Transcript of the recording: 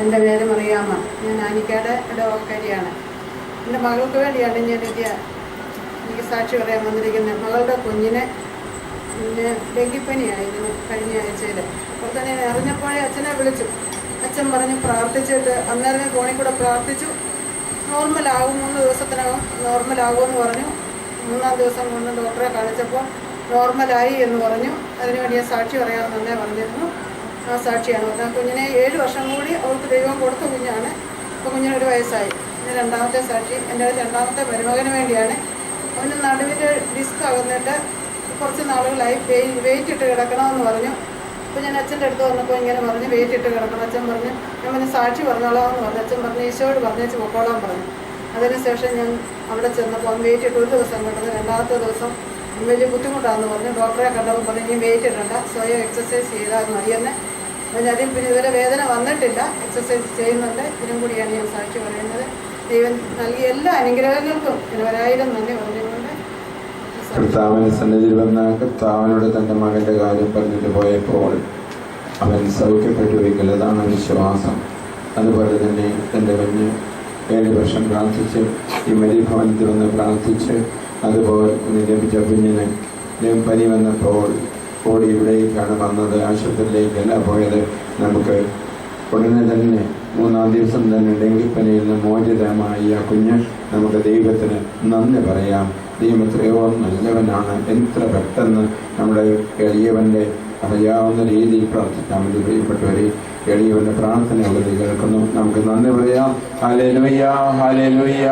എൻ്റെ പേര് മറിയാമ്മ. ഞാൻ ആനിക്കാട് ഇടവക്കാരിയാണ്. എൻ്റെ മകൾക്ക് വേണ്ടിയാണ് എനിക്ക് സാക്ഷി പറയാൻ വന്നിരിക്കുന്നത്. മകളുടെ കുഞ്ഞിനെ ഡെങ്കിപ്പനിയായിരുന്നു കഴിഞ്ഞ ആഴ്ചയിൽ. അപ്പോൾ തന്നെ അറിഞ്ഞപ്പോഴേ അച്ഛനെ വിളിച്ചു. അച്ഛൻ പറഞ്ഞ് പ്രാർത്ഥിച്ചിട്ട് അന്നേരം ഫോണിൽ കൂടെ പ്രാർത്ഥിച്ചു. നോർമലാകും, 3 ദിവസത്തിനകം നോർമലാകുമെന്ന് പറഞ്ഞു. 3-ാം ദിവസം കൊണ്ട് ഡോക്ടറെ കാണിച്ചപ്പോൾ നോർമലായി എന്ന് പറഞ്ഞു. അതിനുവേണ്ടി ഞാൻ സാക്ഷി പറയാമെന്ന് തന്നെ പറഞ്ഞിരുന്നു. ആ സാക്ഷിയാണ് പറഞ്ഞത്. കുഞ്ഞിനെ 7 വർഷം കൂടി അവൾക്ക് ദൈവം കൊടുത്ത കുഞ്ഞാണ്. ഇപ്പോൾ കുഞ്ഞിന് 1 വയസ്സായി. പിന്നെ 2ാമത്തെ സാക്ഷി എൻ്റെ 2ാമത്തെ മരുമകന് വേണ്ടിയാണ്. അവന് നടുവിൻ്റെ ഡിസ്ക് അകന്നിട്ട് കുറച്ച് നാളുകളായി വെയിറ്റ് ഇട്ട് കിടക്കണമെന്ന് പറഞ്ഞു. അപ്പോൾ ഞാൻ അച്ഛൻ്റെ അടുത്ത് വന്നപ്പോൾ ഇങ്ങനെ പറഞ്ഞ് വെയിറ്റ് ഇട്ട് കിടക്കണം. അച്ഛൻ പറഞ്ഞു, ഞാൻ പറഞ്ഞ് സാക്ഷി പറഞ്ഞോളാമെന്ന് പറഞ്ഞു. അച്ഛൻ പറഞ്ഞ് ഈശോയോട് പറഞ്ഞേച്ച് പൊക്കോളാൻ പറഞ്ഞു. അതിനുശേഷം ഞാൻ അവിടെ ചെന്നപ്പോൾ വെയിറ്റ് ഇട്ട് 1 ദിവസം കിടന്ന് 2ാമത്തെ ദിവസം വലിയ ബുദ്ധിമുട്ടാണെന്ന് പറഞ്ഞു. ഡോക്ടറെ കണ്ടപ്പോൾ പറഞ്ഞു, ഇനി വെയിറ്റ് ഇടണ്ട, സ്വയം എക്സസൈസ് ചെയ്താൽ മതി തന്നെ. അതിൽ പിന്നെ ഇതുവരെ വേദന വന്നിട്ടില്ല. എക്സസൈസ് ചെയ്യുന്നുണ്ട്. ഇതിനും കൂടിയാണ് ഞാൻ സാക്ഷി പറയുന്നത്. ദൈവം നൽകിയ എല്ലാ അനുഗ്രഹങ്ങൾക്കും 1,000 നന്ദി പറഞ്ഞുകൊണ്ട് കർത്താവിന് സന്നിധിയിൽ വന്ന കർത്താവിനോട് തൻ്റെ മകൻ്റെ കാര്യം പറഞ്ഞിട്ട് പോയപ്പോൾ അവൻ സൗഖ്യപ്പെട്ടുവെങ്കിൽ അതാണ് വിശ്വാസം. അതുപോലെ തന്നെ തൻ്റെ കുഞ്ഞ് 7 വർഷം പ്രാർത്ഥിച്ച് ഈ മരിഭവനത്തിൽ വന്ന് പ്രാർത്ഥിച്ച് അതുപോലെ ലഭിച്ച കുഞ്ഞിന് പനി വന്നപ്പോൾ ഓടി ഇവിടേക്കാണ് വന്നത്. ആശുപത്രിയിലേക്കല്ല പോയത്. നമുക്ക് ഉടനെ തന്നെ 3-ാം ദിവസം തന്നെ ഡെങ്കിപ്പനിയിൽ നിന്ന് മോചിതമായി ആ കുഞ്ഞ് നമുക്ക് ദൈവത്തിന് നന്ദി പറയാം. ദൈവം എത്രയോ നല്ലവനാണ്. എത്ര പെട്ടെന്ന് നമ്മുടെ എളിയവൻ്റെ അറിയാവുന്ന രീതിയിൽ പ്രാർത്ഥിക്കാൻ വേണ്ടി പ്രിയപ്പെട്ടവരെ എളിയവൻ്റെ പ്രാർത്ഥന അവിടെ കേൾക്കുന്നു. നമുക്ക് നന്ദി പറയാം. Hallelujah, hallelujah.